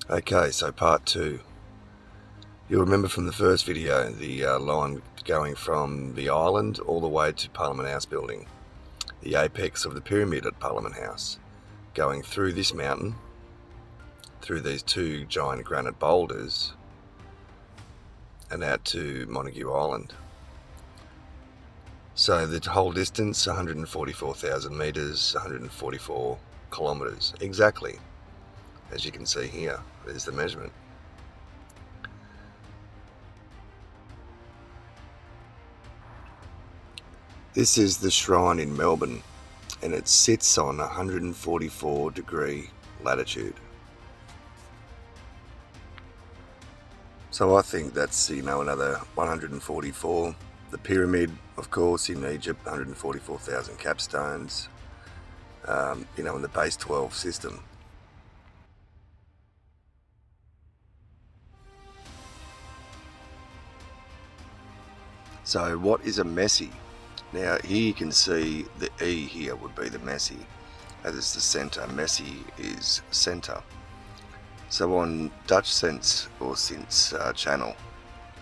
Okay, so part two. You'll remember from the first video the line going from the island all the way to Parliament House building, the apex of the pyramid at Parliament House, going through this mountain, through these two giant granite boulders, and out to Montague Island. So the whole distance, 144,000 metres, 144 kilometres, exactly. As you can see here, there's the measurement. This is the shrine in Melbourne, and it sits on 144 degree latitude. So I think that's, another 144. The pyramid, of course, in Egypt, 144,000 capstones, in the base 12 system. So what is a messy? Now here you can see the E here would be the messy, as it's the centre. Messy is centre. So on Dutch Sense or Sense channel,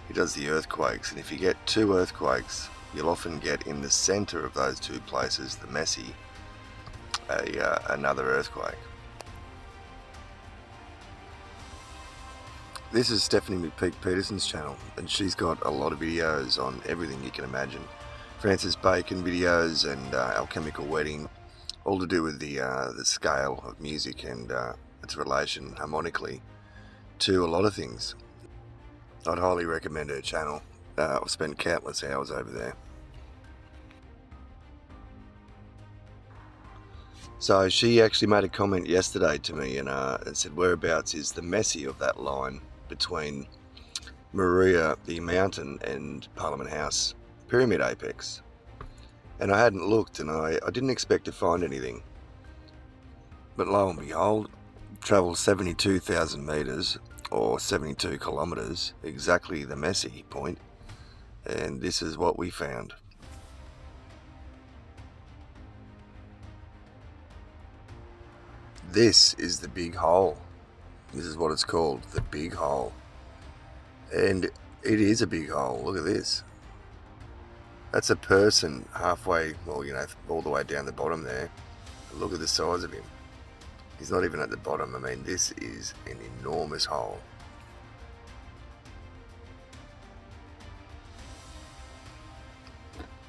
he does the earthquakes, and if you get two earthquakes, you'll often get in the centre of those two places, the messy, another earthquake. This is Stephanie McPeak Peterson's channel, and she's got a lot of videos on everything you can imagine. Francis Bacon videos and Alchemical Wedding, all to do with the scale of music and its relation harmonically to a lot of things. I'd highly recommend her channel. I've spent countless hours over there. So she actually made a comment yesterday to me and said, whereabouts is the messy of that line between Maria, the mountain, and Parliament House pyramid apex? And I hadn't looked, and I didn't expect to find anything. But lo and behold, travelled 72,000 metres or 72 kilometres, exactly the messy point, and this is what we found. This is the big hole. This is what it's called, the big hole. And it is a big hole. Look at this. That's a person halfway, all the way down the bottom there. Look at the size of him. He's not even at the bottom. I mean, this is an enormous hole.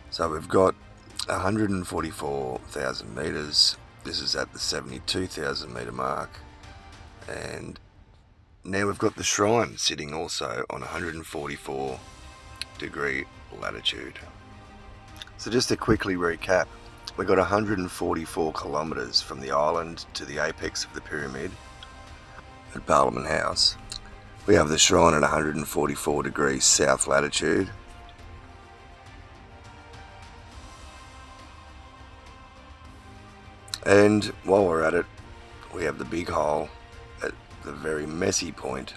So we've got 144,000 metres. This is at the 72,000 metre mark. And now we've got the shrine sitting also on 144 degree latitude. So just to quickly recap, we got 144 kilometres from the island to the apex of the pyramid at Parliament House. We have the shrine at 144 degrees south latitude. And while we're at it, we have the big hole at the very messy point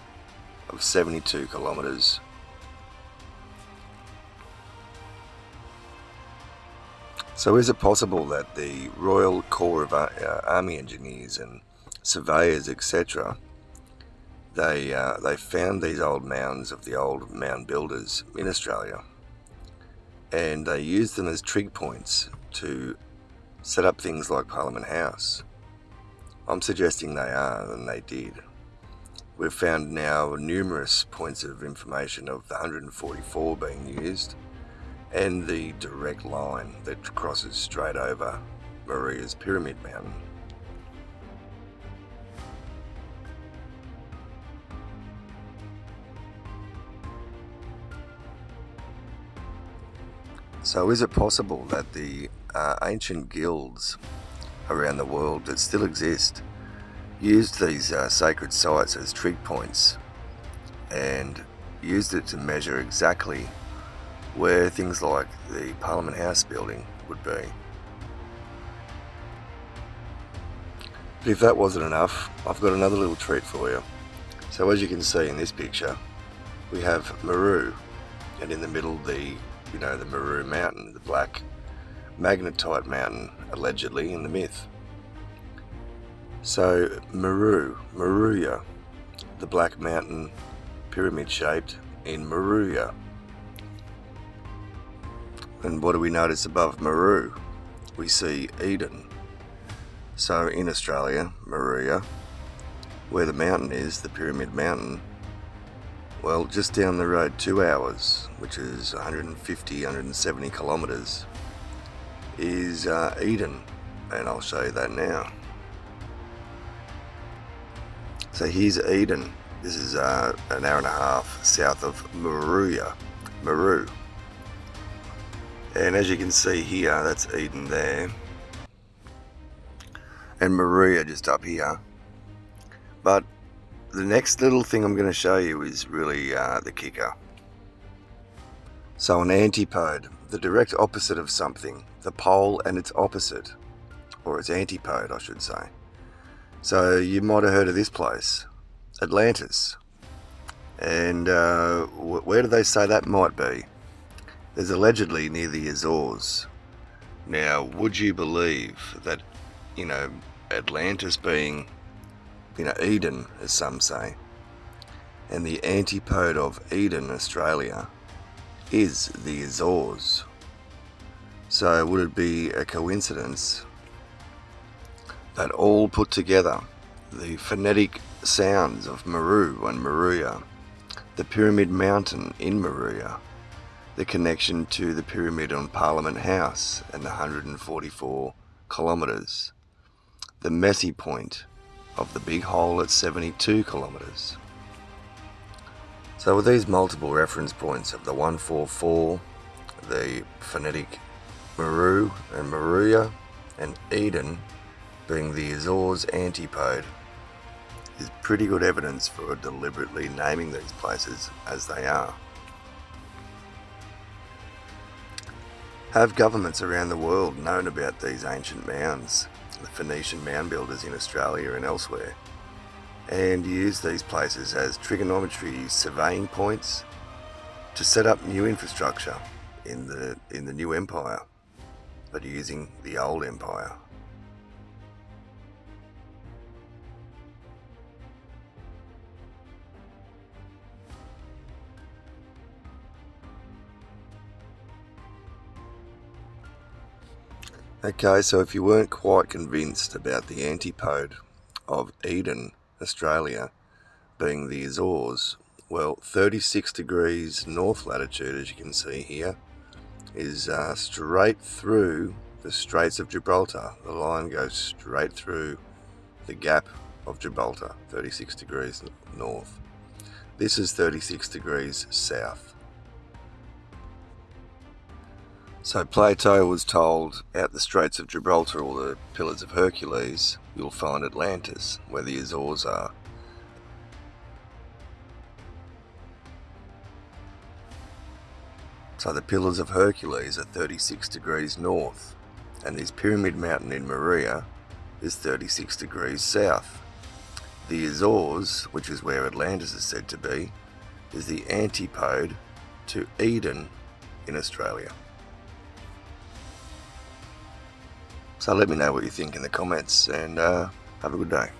of 72 kilometres. So is it possible that the Royal Corps of Army Engineers and surveyors, etc., they found these old mounds of the old mound builders in Australia, and they used them as trig points to set up things like Parliament House? I'm suggesting they are, and they did. We've found now numerous points of information of the 144 being used, and the direct line that crosses straight over Maria's Pyramid Mountain. So is it possible that the ancient guilds around the world that still exist used these sacred sites as trig points and used it to measure exactly where things like the Parliament House building would be? But if that wasn't enough, I've got another little treat for you. So as you can see in this picture, we have Meru, and in the middle the Meru Mountain, the black magnetite mountain, allegedly, in the myth. So Meruya, the Black Mountain, pyramid shaped, in Moruya. And what do we notice above Meru? We see Eden. So in Australia, Moruya, where the mountain is, the Pyramid Mountain, well, just down the road 2 hours, which is 150, 170 kilometres, is Eden, and I'll show you that now. So here's Eden. This is an hour and a half south of Moruya, Meru. And as you can see here, that's Eden there, and Moruya just up here. But the next little thing I'm going to show you is really the kicker. So an antipode, the direct opposite of something, the pole and its opposite, or its antipode I should say. So you might have heard of this place, Atlantis. And where do they say that might be? There's allegedly near the Azores. Now, would you believe that, Atlantis being, Eden, as some say, and the antipode of Eden, Australia, is the Azores? So would it be a coincidence that all put together, the phonetic sounds of Meru and Moruya, the Pyramid Mountain in Moruya, the connection to the pyramid on Parliament House and the 144 kilometres, the messy point of the big hole at 72 kilometres. So with these multiple reference points of the 144, the phonetic Meru and Moruya, and Eden being the Azores antipode, is pretty good evidence for deliberately naming these places as they are. Have governments around the world known about these ancient mounds, the Phoenician mound builders in Australia and elsewhere, and used these places as trigonometry surveying points to set up new infrastructure in the new empire, but using the old empire? Okay, so if you weren't quite convinced about the antipode of Eden, Australia, being the Azores, well, 36 degrees north latitude, as you can see here, is straight through the Straits of Gibraltar. The line goes straight through the gap of Gibraltar, 36 degrees north. This is 36 degrees south. So Plato was told, out the Straits of Gibraltar or the Pillars of Hercules, you'll find Atlantis, where the Azores are. So the Pillars of Hercules are 36 degrees north, and this Pyramid Mountain in Moruya is 36 degrees south. The Azores, which is where Atlantis is said to be, is the antipode to Eden in Australia. So let me know what you think in the comments, and have a good day.